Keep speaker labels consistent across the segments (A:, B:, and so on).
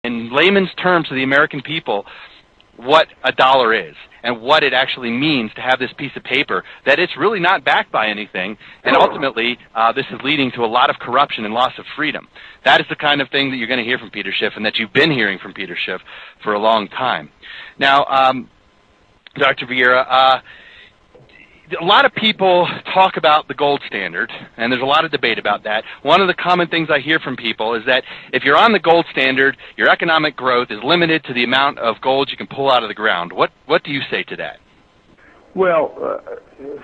A: in layman's terms to the American people what a dollar is and what it actually means to have this piece of paper, that it's really not backed by anything, and ultimately this is leading to a lot of corruption and loss of freedom. That is the kind of thing that you're going to hear from Peter Schiff, and that you've been hearing from Peter Schiff for a long time. Now, Dr. Vieira, a lot of people talk about the gold standard, and there's a lot of debate about that. One of the common things I hear from people is that if you're on the gold standard, your economic growth is limited to the amount of gold you can pull out of the ground. What do you say to that?
B: Well,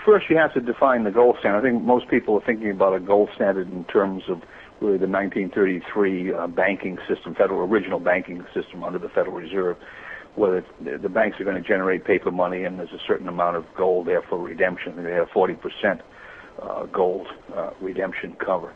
B: first you have to define the gold standard. I think most people are thinking about a gold standard in terms of really the 1933 banking system, original banking system under the Federal Reserve, where the banks are going to generate paper money, and there's a certain amount of gold there for redemption. They have 40% gold redemption cover.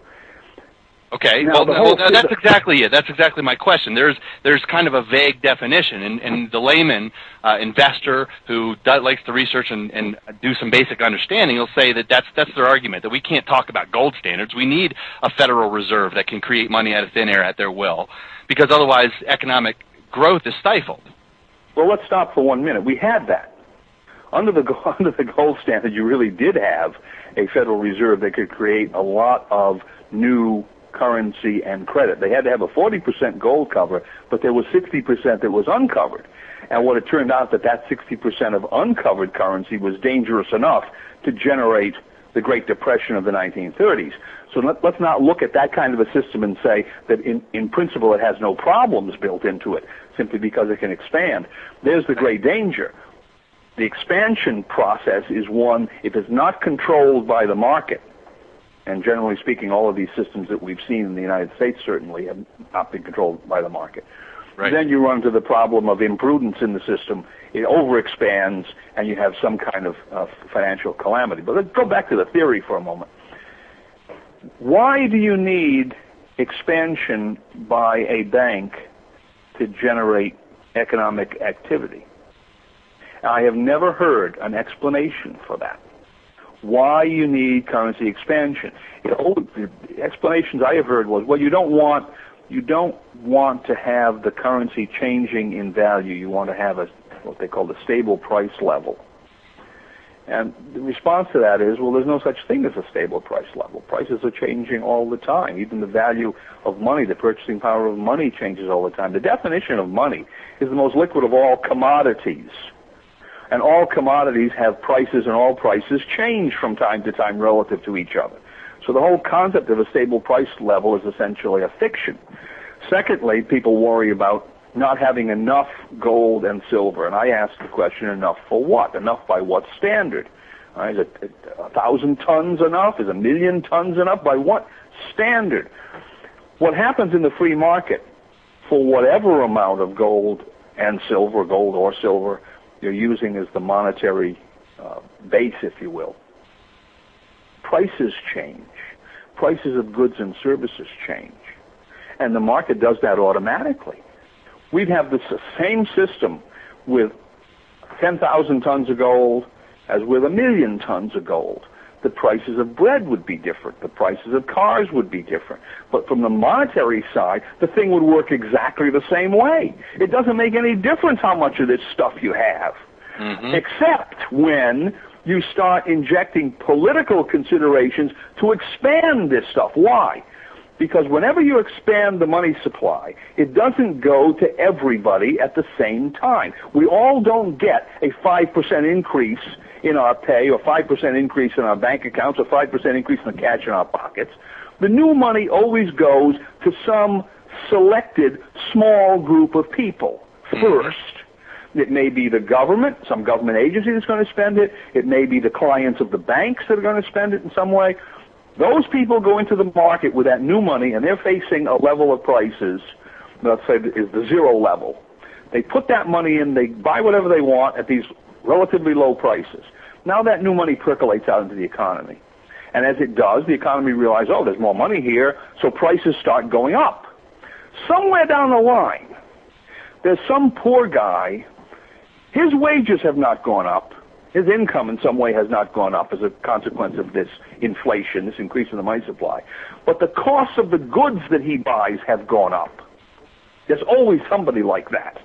A: Okay,
B: now,
A: well, that's exactly it. That's exactly my question. There's kind of a vague definition, and the layman investor who likes to research and do some basic understanding will say that that's their argument, that we can't talk about gold standards. We need a Federal Reserve that can create money out of thin air at their will, because otherwise economic growth is stifled.
B: Well, let's stop for 1 minute. We had that. Under the gold standard, you really did have a Federal Reserve that could create a lot of new currency and credit. They had to have a 40% gold cover, but there was 60% that was uncovered. And what it turned out that 60% of uncovered currency was dangerous enough to generate the Great Depression of the 1930s. So let's not look at that kind of a system and say that in principle it has no problems built into it, simply because it can expand. There's the great danger. The expansion process is one, if it's not controlled by the market, and generally speaking, all of these systems that we've seen in the United States certainly have not been controlled by the market. Right. Then you run into the problem of imprudence in the system. It overexpands, and you have some kind of financial calamity. But let's go back to the theory for a moment. Why do you need expansion by a bank to generate economic activity? I have never heard an explanation for that. Why you need currency expansion? The explanations I have heard was, well, you don't want to have the currency changing in value. You want to have what they call the stable price level. And the response to that is, well, there's no such thing as a stable price level. Prices are changing all the time. Even the value of money, the purchasing power of money changes all the time. The definition of money is the most liquid of all commodities. And all commodities have prices, and all prices change from time to time relative to each other. So the whole concept of a stable price level is essentially a fiction. Secondly, people worry about not having enough gold and silver. And I ask the question, enough for what? Enough by what standard? Is it 1,000 tons enough? Is 1,000,000 tons enough? By what standard? What happens in the free market, for whatever amount of gold and silver, gold or silver, you're using as the monetary base, if you will, prices change. Prices of goods and services change. And the market does that automatically. We'd have the same system with 10,000 tons of gold as with 1,000,000 tons of gold. The prices of bread would be different. The prices of cars would be different. But from the monetary side, the thing would work exactly the same way. It doesn't make any difference how much of this stuff you have, except when you start injecting political considerations to expand this stuff. Why? Because whenever you expand the money supply, it doesn't go to everybody at the same time. We all don't get a 5% increase in our pay, or 5% increase in our bank accounts, or 5% increase in the cash in our pockets. The new money always goes to some selected small group of people first. It may be the government, some government agency that's going to spend it. It may be the clients of the banks that are going to spend it in some way. Those people go into the market with that new money, and they're facing a level of prices, let's say, is the zero level. They put that money in, they buy whatever they want at these relatively low prices. Now that new money percolates out into the economy. And as it does, the economy realizes, oh, there's more money here, so prices start going up. Somewhere down the line, there's some poor guy, his wages have not gone up. His income in some way has not gone up as a consequence of this inflation, this increase in the money supply. But the cost of the goods that he buys have gone up. There's always somebody like that.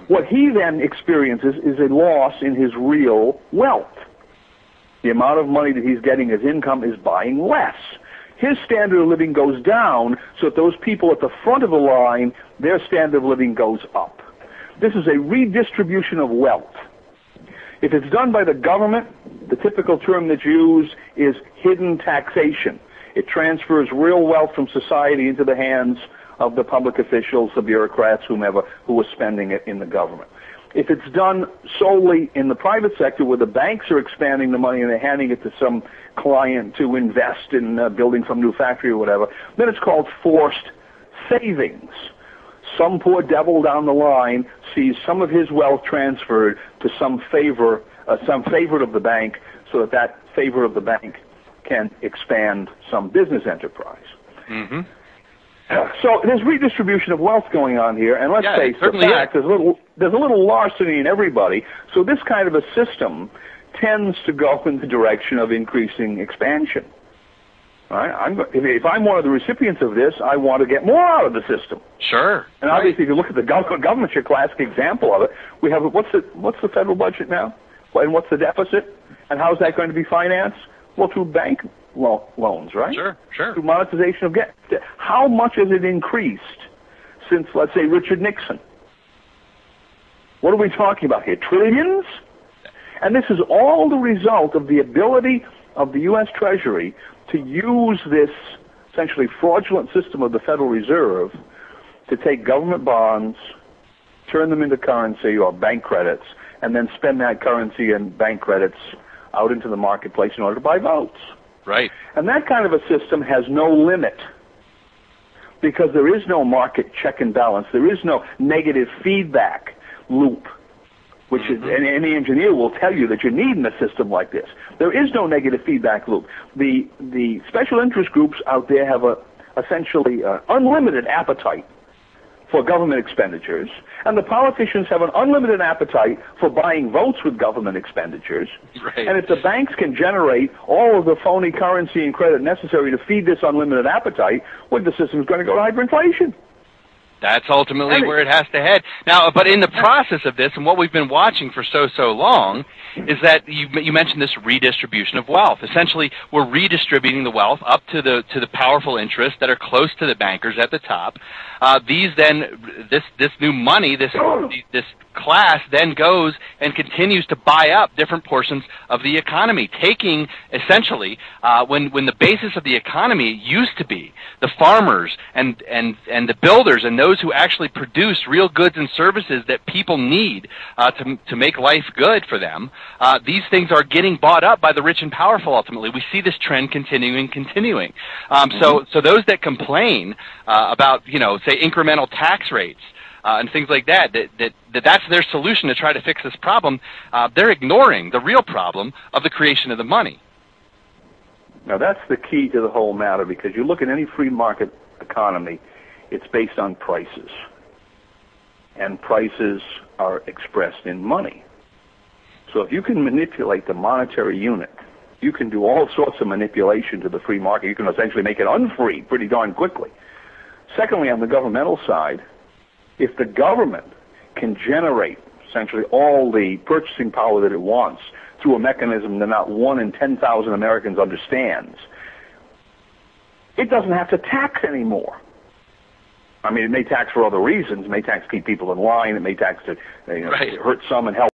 B: What he then experiences is a loss in his real wealth. The amount of money that he's getting as income is buying less. His standard of living goes down, so that those people at the front of the line, their standard of living goes up. This is a redistribution of wealth. If it's done by the government, the typical term that's used is hidden taxation. It transfers real wealth from society into the hands of the public officials, the bureaucrats, whomever, who are spending it in the government. If it's done solely in the private sector, where the banks are expanding the money and they're handing it to some client to invest in building some new factory or whatever, then it's called forced savings. Some poor devil down the line sees some of his wealth transferred to some favorite of the bank, so that that favor of the bank can expand some business enterprise.
A: Mm-hmm.
B: So there's redistribution of wealth going on here, and let's face the fact, there's a little larceny in everybody. So this kind of a system tends to go in the direction of increasing expansion. All right? If I'm one of the recipients of this, I want to get more out of the system.
A: Sure.
B: And obviously, if you look at the government's your classic example of it. We have what's the federal budget now, and what's the deficit, and how's that going to be financed? Well, through bank loans, right?
A: Sure.
B: Through monetization of debt. How much has it increased since, let's say, Richard Nixon? What are we talking about here? Trillions? And this is all the result of the ability of the U.S. Treasury to use this essentially fraudulent system of the Federal Reserve to take government bonds, turn them into currency or bank credits, and then spend that currency and bank credits out into the marketplace in order to buy votes.
A: Right.
B: And that kind of a system has no limit, because there is no market check and balance. There is no negative feedback loop, which is, and any engineer will tell you that you need in a system like this. There is no negative feedback loop. The special interest groups out there have essentially unlimited appetite for government expenditures, and the politicians have an unlimited appetite for buying votes with government expenditures.
A: Right.
B: And if the banks can generate all of the phony currency and credit necessary to feed this unlimited appetite, well, the system is going to go to hyperinflation.
A: That's ultimately where it has to head. Now, but in the process of this, and what we've been watching for so long, is that you mentioned this redistribution of wealth. Essentially, we're redistributing the wealth up to the powerful interests that are close to the bankers at the top. This new money, this class then goes and continues to buy up different portions of the economy, taking essentially when the basis of the economy used to be the farmers and the builders and those who actually produce real goods and services that people need to make life good for them. These things are getting bought up by the rich and powerful. Ultimately, we see this trend continuing. So those that complain about, say, incremental tax rates and things like that's their solution to try to fix this problem, they're ignoring the real problem of the creation of the money.
B: Now, that's the key to the whole matter, because you look at any free market economy, it's based on prices. And prices are expressed in money. So if you can manipulate the monetary unit, you can do all sorts of manipulation to the free market. You can essentially make it unfree pretty darn quickly. Secondly, on the governmental side, if the government can generate essentially all the purchasing power that it wants through a mechanism that not 1 in 10,000 Americans understands, it doesn't have to tax anymore. I mean, it may tax for other reasons. It may tax to keep people in line. It may tax to hurt some and help